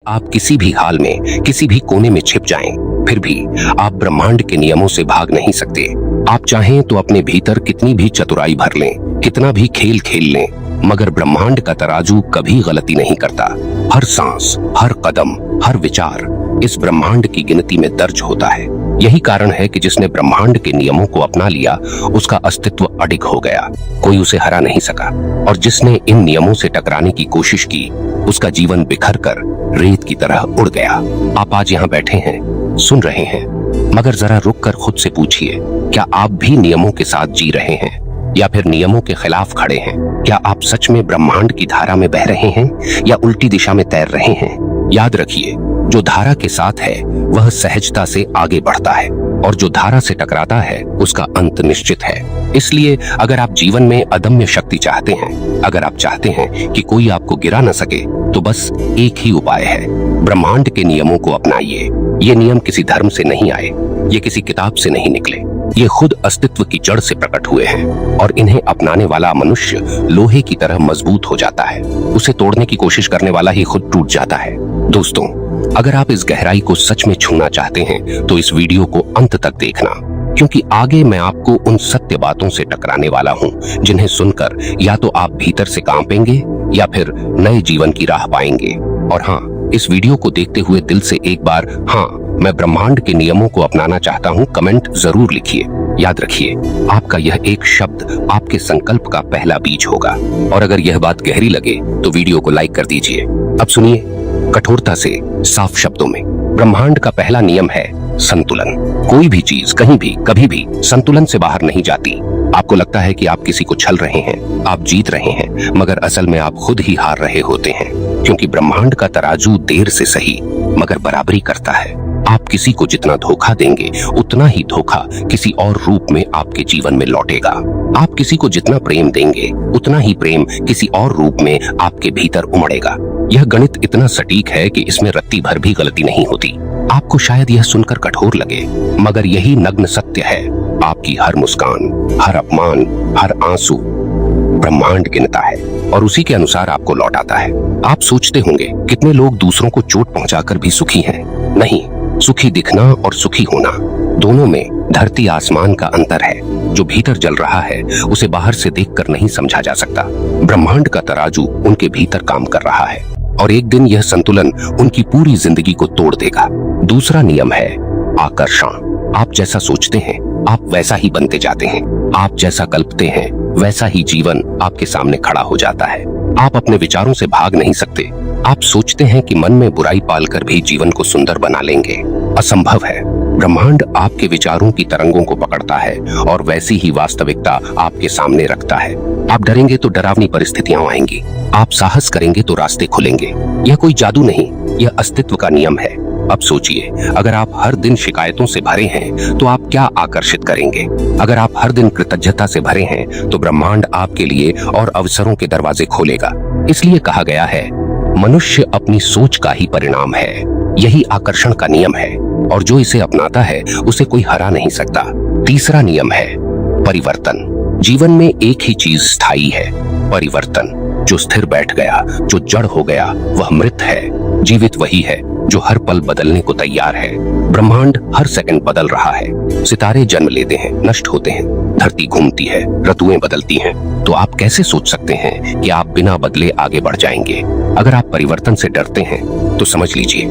आप किसी भी हाल में किसी भी कोने में छिप जाएं, फिर भी आप ब्रह्मांड के नियमों से भाग नहीं सकते। आप चाहें तो अपने भीतर कितनी भी चतुराई भर लें, कितना भी खेल खेल लें, मगर ब्रह्मांड का तराजू कभी गलती नहीं करता। हर सांस, हर कदम, हर विचार इस ब्रह्मांड की गिनती में दर्ज होता है। यही कारण है कि जिसने ब्रह्मांड के नियमों को अपना लिया, उसका अस्तित्व अडिग हो गया, कोई उसे हरा नहीं सका। और जिसने इन नियमों से टकराने की कोशिश की, उसका जीवन बिखर कर रेत की तरह उड़ गया। आप आज यहाँ बैठे हैं, सुन रहे हैं, मगर जरा रुक कर खुद से पूछिए, क्या आप भी नियमों के साथ जी रहे हैं या फिर नियमों के खिलाफ खड़े हैं? क्या आप सच में ब्रह्मांड की धारा में बह रहे हैं या उल्टी दिशा में तैर रहे हैं? याद रखिए, जो धारा के साथ है वह सहजता से आगे बढ़ता है, और जो धारा से टकराता है उसका अंत निश्चित है। इसलिए अगर आप जीवन में अदम्य शक्ति चाहते हैं, अगर आप चाहते हैं कि कोई आपको गिरा न सके, तो बस एक ही उपाय है, ब्रह्मांड के नियमों को अपनाइए। ये नियम किसी धर्म से नहीं आए, ये किसी किताब से नहीं निकले, ये खुद अस्तित्व की जड़ से प्रकट हुए हैं, और इन्हें अपनाने वाला मनुष्य लोहे की तरह मजबूत हो जाता है। उसे तोड़ने की कोशिश करने वाला ही खुद टूट जाता है। दोस्तों, अगर आप इस गहराई को सच में छूना चाहते हैं तो इस वीडियो को अंत तक देखना, क्योंकि आगे मैं आपको उन सत्य बातों से टकराने वाला हूँ जिन्हें सुनकर या तो आप भीतर से कांपेंगे या फिर नए जीवन की राह पाएंगे। और हाँ, इस वीडियो को देखते हुए दिल से एक बार हाँ, मैं ब्रह्मांड के नियमों को अपनाना चाहता हूँ कमेंट जरूर लिखिए। याद रखिए, आपका यह एक शब्द आपके संकल्प का पहला बीज होगा। और अगर यह बात गहरी लगे तो वीडियो को लाइक कर दीजिए। अब सुनिए, कठोरता से साफ शब्दों में, ब्रह्मांड का पहला नियम है संतुलन। कोई भी चीज कहीं भी कभी भी संतुलन से बाहर नहीं जाती। आपको लगता है कि आप किसी को छल रहे हैं, आप जीत रहे हैं, मगर असल में आप खुद ही हार रहे होते हैं, क्योंकि ब्रह्मांड का तराजू देर से सही मगर बराबरी करता है। आप किसी को जितना धोखा देंगे, उतना ही धोखा किसी और रूप में आपके जीवन में लौटेगा। आप किसी को जितना प्रेम देंगे, उतना ही प्रेम किसी और रूप में आपके भीतर उमड़ेगा। यह गणित इतना सटीक है कि इसमें रत्ती भर भी गलती नहीं होती। आपको शायद यह सुनकर कठोर लगे, मगर यही नग्न सत्य है। आपकी हर मुस्कान, हर अपमान, हर आंसू ब्रह्मांड गिनता है और उसी के अनुसार आपको लौटाता है। आप सोचते होंगे, कितने लोग दूसरों को चोट पहुंचाकर भी सुखी हैं? नहीं, सुखी दिखना और सुखी होना, दोनों में धरती आसमान का अंतर है। जो भीतर जल रहा है उसे बाहर से देखकर नहीं समझा जा सकता। ब्रह्मांड का तराजू उनके भीतर काम कर रहा है, और एक दिन यह संतुलन उनकी पूरी जिंदगी को तोड़ देगा। दूसरा नियम है आकर्षण। आप जैसा सोचते हैं, आप वैसा ही बनते जाते हैं। आप जैसा कल्पते हैं, वैसा ही जीवन आपके सामने खड़ा हो जाता है। आप अपने विचारों से भाग नहीं सकते। आप सोचते हैं कि मन में बुराई पालकर भी जीवन को सुंदर बना लेंगे। असंभव है। ब्रह्मांड आपके विचारों की तरंगों को पकड़ता है और वैसी ही वास्तविकता आपके सामने रखता है। आप डरेंगे तो डरावनी परिस्थितियां आएंगी। आप साहस करेंगे तो रास्ते खुलेंगे। यह कोई जादू नहीं, यह अस्तित्व का नियम है। अब सोचिए, अगर आप हर दिन शिकायतों से भरे हैं तो आप क्या आकर्षित करेंगे? अगर आप हर दिन कृतज्ञता से भरे हैं तो ब्रह्मांड आपके लिए और अवसरों के दरवाजे खोलेगा। इसलिए कहा गया है, मनुष्य अपनी सोच का ही परिणाम है। यही आकर्षण का नियम है, और जो इसे अपनाता है उसे कोई हरा नहीं सकता। तीसरा नियम है परिवर्तन। जीवन में एक ही चीज स्थायी है, परिवर्तन। जो स्थिर बैठ गया, जो जड़ हो गया, वह मृत है। जीवित वही है जो हर पल बदलने को तैयार है। ब्रह्मांड हर सेकंड बदल रहा है। सितारे जन्म लेते हैं, नष्ट होते हैं, धरती घूमती है, ऋतुएं बदलती हैं। तो आप कैसे सोच सकते हैं कि आप बिना बदले आगे बढ़ जाएंगे? अगर आप परिवर्तन से डरते हैं तो समझ लीजिए,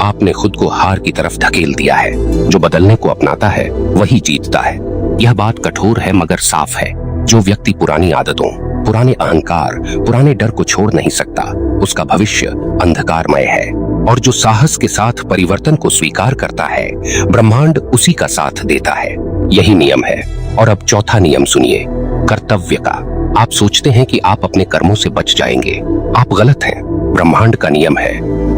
आपने खुद को हार की तरफ धकेल दिया है। जो बदलने को अपनाता है वही जीतता है। यह बात कठोर है मगर साफ है। जो व्यक्ति पुरानी आदतों, पुराने अहंकार, पुराने डर को छोड़ नहीं सकता, उसका भविष्य अंधकारमय है। और जो साहस के साथ परिवर्तन को स्वीकार करता है, ब्रह्मांड उसी का साथ देता है। यही नियम है। और अब चौथा नियम सुनिए, कर्तव्य का। आप सोचते हैं कि आप अपने कर्मों से बच जाएंगे। आप गलत हैं। ब्रह्मांड का नियम है,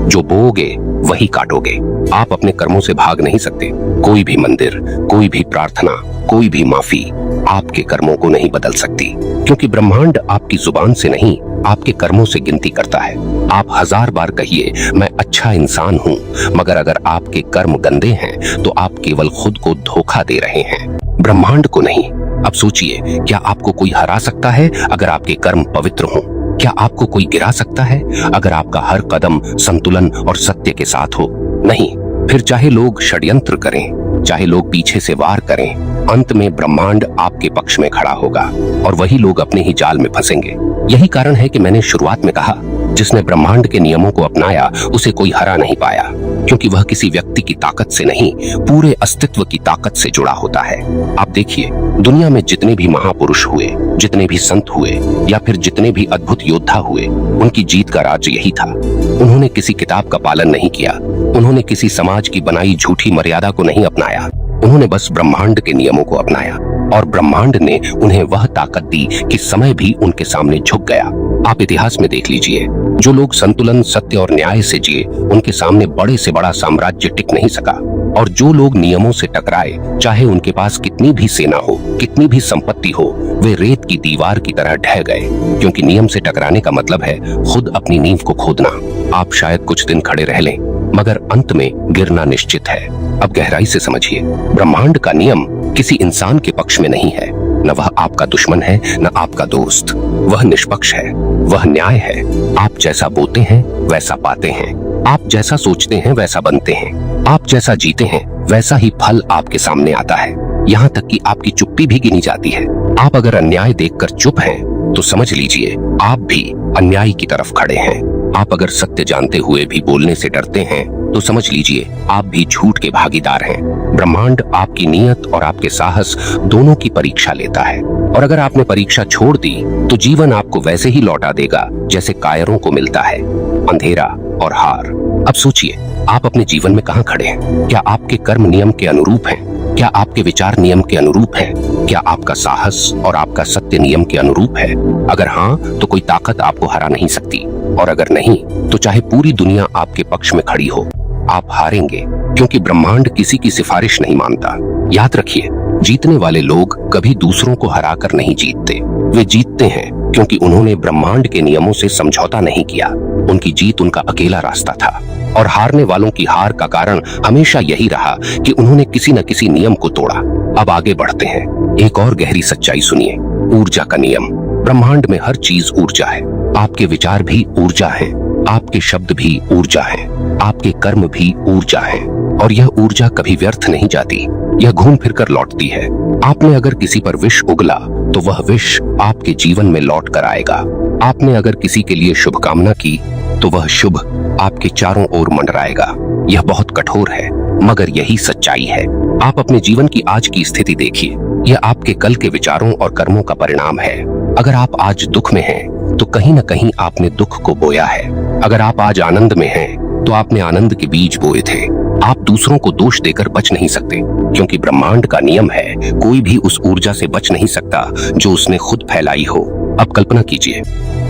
जो बोओगे वही काटोगे। आप अपने कर्मों से भाग नहीं सकते। कोई भी मंदिर, कोई भी प्रार्थना, कोई भी माफी आपके कर्मों को नहीं बदल सकती, क्योंकि ब्रह्मांड आपकी जुबान से नहीं, आपके कर्मों से गिनती करता है। आप 1000 बार कहिए मैं अच्छा इंसान हूँ, मगर अगर आपके कर्म गंदे हैं तो आप केवल खुद को धोखा दे रहे हैं, ब्रह्मांड को नहीं। अब सोचिए, क्या आपको कोई हरा सकता है अगर आपके कर्म पवित्र हों? क्या आपको कोई गिरा सकता है अगर आपका हर कदम संतुलन और सत्य के साथ हो? नहीं। फिर चाहे लोग षड्यंत्र करें, चाहे लोग पीछे से वार करें, अंत में ब्रह्मांड आपके पक्ष में खड़ा होगा और वही लोग अपने ही जाल में फंसेंगे। यही कारण है कि मैंने शुरुआत में कहा, जिसने ब्रह्मांड के नियमों को अपनाया उसे कोई हरा नहीं पाया, क्योंकि वह किसी व्यक्ति की ताकत से नहीं, पूरे अस्तित्व की ताकत से जुड़ा होता है। आप देखिए, दुनिया में जितने भी महापुरुष हुए, जितने भी संत हुए या फिर जितने भी अद्भुत योद्धा हुए, उनकी जीत का राज यही था। उन्होंने किसी किताब का पालन नहीं किया, उन्होंने किसी समाज की बनाई झूठी मर्यादा को नहीं अपनाया, उन्होंने बस ब्रह्मांड के नियमों को अपनाया और ब्रह्मांड ने उन्हें वह ताकत दी कि समय भी उनके सामने झुक गया। आप इतिहास में देख लीजिए, जो लोग संतुलन, सत्य और न्याय से जिए, उनके सामने बड़े से बड़ा साम्राज्य टिक नहीं सका, और जो लोग नियमों से टकराए, चाहे उनके पास कितनी भी सेना हो, कितनी भी संपत्ति हो, वे रेत की दीवार की तरह ढह गए, क्योंकि नियम से टकराने का मतलब है खुद अपनी नींव को खोदना। आप शायद कुछ दिन खड़े रह लें, मगर अंत में गिरना निश्चित है। अब गहराई से समझिए, ब्रह्मांड का नियम किसी इंसान के पक्ष में नहीं है, न वह आपका दुश्मन है न आपका दोस्त। वह निष्पक्ष है, वह न्याय है। आप जैसा बोते हैं वैसा पाते हैं, आप जैसा सोचते हैं वैसा बनते हैं, आप जैसा जीते हैं वैसा ही फल आपके सामने आता है। यहाँ तक कि आपकी चुप्पी भी गिनी जाती है। आप अगर अन्याय देखकर चुप हैं, तो समझ लीजिए आप भी अन्याय की तरफ खड़े हैं। आप अगर सत्य जानते हुए भी बोलने से डरते हैं, तो समझ लीजिए आप भी झूठ के भागीदार हैं। ब्रह्मांड आपकी नीयत और आपके साहस दोनों की परीक्षा लेता है, और अगर आपने परीक्षा छोड़ दी तो जीवन आपको वैसे ही लौटा देगा जैसे कायरों को मिलता है, अंधेरा और हार। अब सोचिए, आप अपने जीवन में कहाँ खड़े हैं? क्या आपके कर्म नियम के अनुरूप हैं? क्या आपके विचार नियम के अनुरूप हैं? क्या आपका साहस और आपका सत्य नियम के अनुरूप है? अगर हाँ, तो कोई ताकत आपको हरा नहीं सकती, और अगर नहीं, तो चाहे पूरी दुनिया आपके पक्ष में खड़ी हो, आप हारेंगे, क्योंकि ब्रह्मांड किसी की सिफारिश नहीं मानता। याद रखिए, जीतने वाले लोग कभी दूसरों को हराकर नहीं जीतते, वे जीतते हैं क्योंकि उन्होंने ब्रह्मांड के नियमों से समझौता नहीं किया। उनकी जीत उनका अकेला रास्ता था, और हारने वालों की हार का कारण हमेशा यही रहा कि उन्होंने किसी न किसी नियम को तोड़ा। अब आगे बढ़ते हैं, एक और गहरी सच्चाई सुनिए, ऊर्जा का नियम। ब्रह्मांड में हर चीज ऊर्जा है। आपके विचार भी ऊर्जा है, आपके शब्द भी ऊर्जा है, आपके कर्म भी ऊर्जा है, और यह ऊर्जा कभी व्यर्थ नहीं जाती, यह घूम फिर कर लौटती है। आपने अगर किसी पर विष उगला, तो वह विष आपके जीवन में लौट कर आएगा। आपने अगर किसी के लिए शुभकामना की, तो वह शुभ आपके चारों ओर मंडराएगा। यह बहुत कठोर है, मगर यही सच्चाई है। आप अपने जीवन की आज की स्थिति देखिए, यह आपके कल के विचारों और कर्मों का परिणाम है। अगर आप आज दुख में हैं, तो कहीं न कहीं आपने दुख को बोया है। अगर आप आज आनंद में हैं, तो आपने आनंद के बीज बोए थे। आप दूसरों को दोष देकर बच नहीं सकते, क्योंकि ब्रह्मांड का नियम है, कोई भी उस ऊर्जा से बच नहीं सकता जो उसने खुद फैलाई हो। अब कल्पना कीजिए,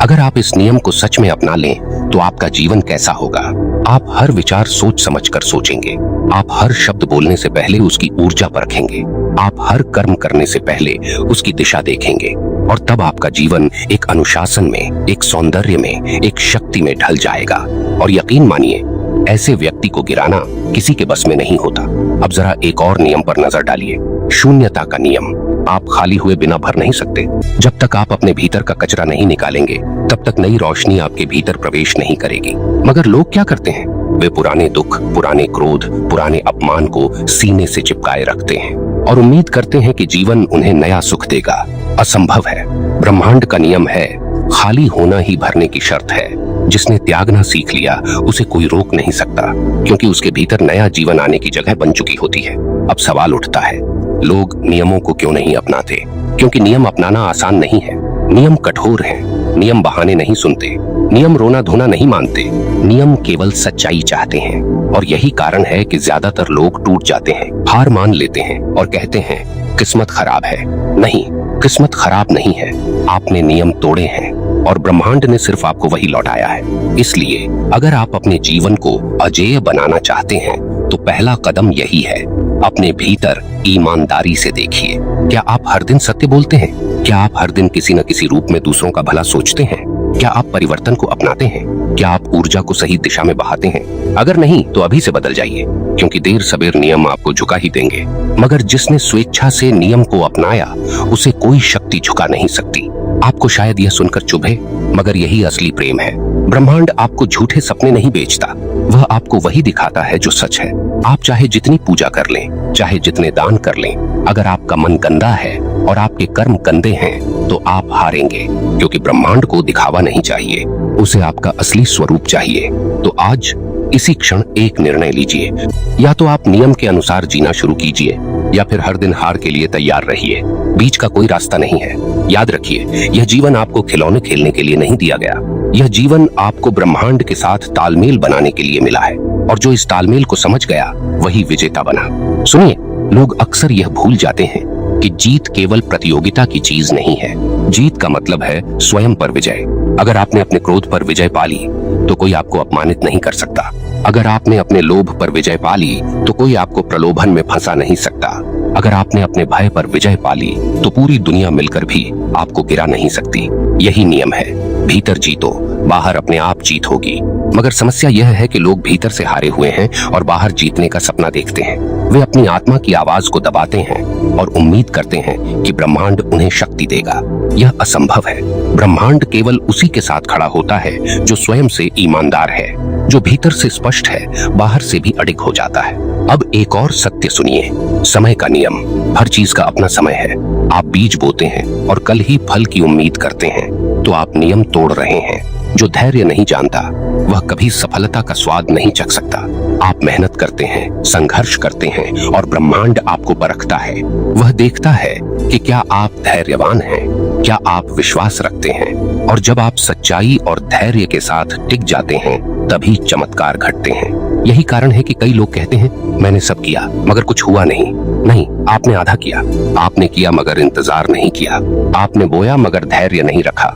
अगर आप इस नियम को सच में अपना लें, तो आपका जीवन कैसा होगा? आप हर विचार सोच समझकर सोचेंगे, आप हर शब्द बोलने से पहले उसकी ऊर्जा परखेंगे, आप हर कर्म करने से पहले उसकी दिशा देखेंगे, और तब आपका जीवन एक अनुशासन में, एक सौंदर्य में, एक शक्ति में ढल जाएगा। और यकीन मानिए, ऐसे व्यक्ति को गिराना किसी के बस में नहीं होता। अब जरा एक और नियम पर नजर डालिए, शून्यता का नियम। आप खाली हुए बिना भर नहीं सकते। जब तक आप अपने भीतर का कचरा नहीं निकालेंगे, तब तक नई रोशनी आपके भीतर प्रवेश नहीं करेगी। मगर लोग क्या करते हैं? वे पुराने दुख, पुराने क्रोध, पुराने अपमान को सीने से चिपकाए रखते हैं और उम्मीद करते हैं कि जीवन उन्हें नया सुख देगा। असंभव है। ब्रह्मांड का नियम है, खाली होना ही भरने की शर्त है। जिसने त्यागना सीख लिया, उसे कोई रोक नहीं सकता, क्योंकि उसके भीतर नया जीवन आने की जगह बन चुकी होती है। अब सवाल उठता है, लोग नियमों को क्यों नहीं अपनाते? क्योंकि नियम अपनाना आसान नहीं है। नियम कठोर हैं, नियम बहाने नहीं सुनते, नियम रोना धोना नहीं मानते, नियम केवल सच्चाई चाहते हैं। और यही कारण है कि ज्यादातर लोग टूट जाते हैं, हार मान लेते हैं और कहते हैं किस्मत खराब है। नहीं, किस्मत खराब नहीं है, आपने नियम तोड़े हैं और ब्रह्मांड ने सिर्फ आपको वही लौटाया है। इसलिए अगर आप अपने जीवन को अजेय बनाना चाहते हैं, तो पहला कदम यही है, अपने भीतर ईमानदारी से देखिए। क्या आप हर दिन सत्य बोलते हैं? क्या आप हर दिन किसी न किसी रूप में दूसरों का भला सोचते हैं? क्या आप परिवर्तन को अपनाते हैं? क्या आप ऊर्जा को सही दिशा में बहाते हैं? अगर नहीं, तो अभी से बदल जाइए, क्योंकि देर सबेर नियम आपको झुका ही देंगे। मगर जिसने स्वेच्छा से नियम को अपनाया, उसे कोई शक्ति झुका नहीं सकती। आपको शायद यह सुनकर चुभे, मगर यही असली प्रेम है। ब्रह्मांड आपको झूठे सपने नहीं बेचता, वह आपको वही दिखाता है जो सच है। आप चाहे जितनी पूजा कर लें, चाहे जितने दान कर लें, अगर आपका मन गंदा है और आपके कर्म गंदे हैं तो आप हारेंगे, क्योंकि ब्रह्मांड को दिखावा नहीं चाहिए, उसे आपका असली स्वरूप चाहिए। तो आज इसी क्षण एक निर्णय लीजिए, या तो आप नियम के अनुसार जीना शुरू कीजिए या फिर हर दिन हार के लिए तैयार रहिए। बीच का कोई रास्ता नहीं है। याद रखिए, यह जीवन आपको खिलौने खेलने के लिए नहीं दिया गया, यह जीवन आपको ब्रह्मांड के साथ तालमेल बनाने के लिए मिला है, और जो इस तालमेल को समझ गया वही विजेता बना। सुनिए, लोग अक्सर यह भूल जाते हैं कि जीत केवल प्रतियोगिता की चीज नहीं है। जीत का मतलब है स्वयं पर विजय। अगर आपने अपने क्रोध पर विजय पा ली तो कोई आपको अपमानित नहीं कर सकता। अगर आपने अपने लोभ पर विजय पा ली तो कोई आपको प्रलोभन में फंसा नहीं सकता। अगर आपने अपने भय पर विजय पा ली तो पूरी दुनिया मिलकर भी आपको गिरा नहीं सकती। यही नियम है, भीतर जीतो, बाहर अपने आप जीत होगी। मगर समस्या यह है कि लोग भीतर से हारे हुए हैं और बाहर जीतने का सपना देखते हैं। वे अपनी आत्मा की आवाज को दबाते हैं और उम्मीद करते हैं कि ब्रह्मांड उन्हें शक्ति देगा। यह असंभव है। ब्रह्मांड केवल उसी के साथ खड़ा होता है जो स्वयं से ईमानदार है, जो भीतर से स्पष्ट है, बाहर से भी अडिग हो जाता है। अब एक और सत्य सुनिए, समय का नियम। हर चीज का अपना समय है। आप बीज बोते हैं और कल ही फल की उम्मीद करते हैं तो आप नियम तोड़ रहे हैं। जो धैर्य नहीं जानता वह कभी सफलता का स्वाद नहीं चख सकता। आप मेहनत करते हैं, संघर्ष करते हैं और ब्रह्मांड आपको परखता है। वह देखता है कि क्या आप धैर्यवान हैं, क्या आप विश्वास रखते हैं। और जब आप सच्चाई और धैर्य के साथ टिक जाते हैं तभी चमत्कार घटते हैं। यही कारण है कि कई लोग कहते हैं मैंने सब किया मगर कुछ हुआ नहीं। नहीं, आपने आधा किया। आपने किया मगर इंतजार नहीं किया। आपने बोया मगर धैर्य नहीं रखा।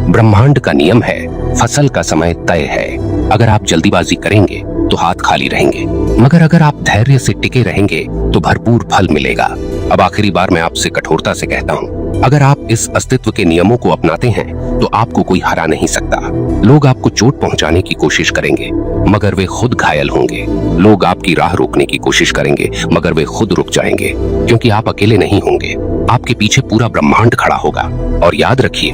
ब्रह्मांड का नियम है, फसल का समय तय है। अगर आप जल्दीबाजी करेंगे तो हाथ खाली रहेंगे, मगर अगर आप धैर्य से टिके रहेंगे तो भरपूर फल मिलेगा। अब आखिरी बार मैं आपसे कठोरता से कहता हूँ, अगर आप इस अस्तित्व के नियमों को अपनाते हैं तो आपको कोई हरा नहीं सकता। लोग आपको चोट पहुंचाने की कोशिश करेंगे मगर वे खुद घायल होंगे। लोग आपकी राह रोकने की कोशिश करेंगे मगर वे खुद रुक जाएंगे, क्योंकि आप अकेले नहीं होंगे। आपके पीछे पूरा ब्रह्मांड खड़ा होगा। और याद रखिए,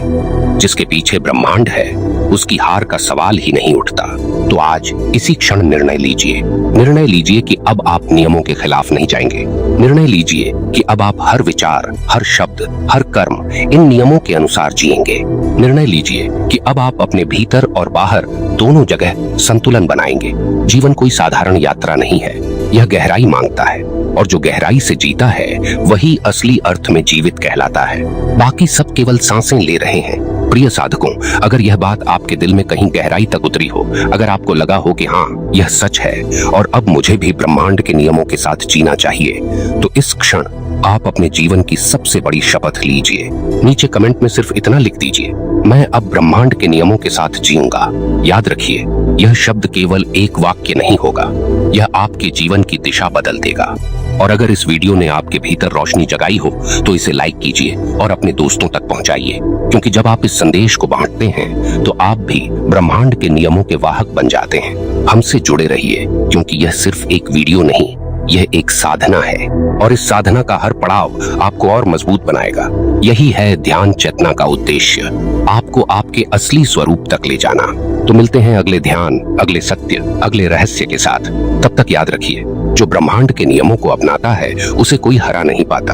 जिसके पीछे ब्रह्मांड है उसकी हार का सवाल ही नहीं उठता। तो आज इसी क्षण निर्णय लीजिए। निर्णय लीजिए कि अब आप नियमों के खिलाफ नहीं जाएंगे। निर्णय लीजिए कि अब आप हर विचार, हर शब्द, हर कर्म इन नियमों के अनुसार जिएंगे। निर्णय लीजिए कि अब आप अपने भीतर और बाहर दोनों जगह संतुलन बनाएंगे। जीवन कोई साधारण यात्रा नहीं है, यह गहराई मांगता है, और जो गहराई से जीता है वही असली अर्थ में जीवित कहलाता है। बाकी सब केवल सांसें ले रहे हैं। प्रिय साधकों, अगर यह बात आपके दिल में कहीं गहराई तक उतरी हो, अगर आपको लगा हो कि हाँ यह सच है और अब मुझे भी ब्रह्मांड के नियमों के साथ जीना चाहिए, तो इस क्षण आप अपने जीवन की सबसे बड़ी शपथ लीजिए। नीचे कमेंट में सिर्फ इतना लिख दीजिए, मैं अब ब्रह्मांड के नियमों के साथ जीऊंगा। याद रखिए, यह शब्द केवल एक वाक्य नहीं होगा, यह आपके जीवन की दिशा बदल देगा। और अगर इस वीडियो ने आपके भीतर रोशनी जगाई हो तो इसे लाइक कीजिए और अपने दोस्तों तक पहुंचाइए, क्योंकि जब आप इस संदेश को बांटते हैं तो आप भी ब्रह्मांड के नियमों के वाहक बन जाते हैं। हमसे जुड़े रहिए, क्योंकि यह सिर्फ एक वीडियो नहीं, यह एक साधना है, और इस साधना का हर पड़ाव आपको और मजबूत बनाएगा। यही है ध्यान चेतना का उद्देश्य, आपको आपके असली स्वरूप तक ले जाना। तो मिलते हैं अगले ध्यान, अगले सत्य, अगले रहस्य के साथ। तब तक याद रखिए, जो ब्रह्मांड के नियमों को अपनाता है उसे कोई हरा नहीं पाता।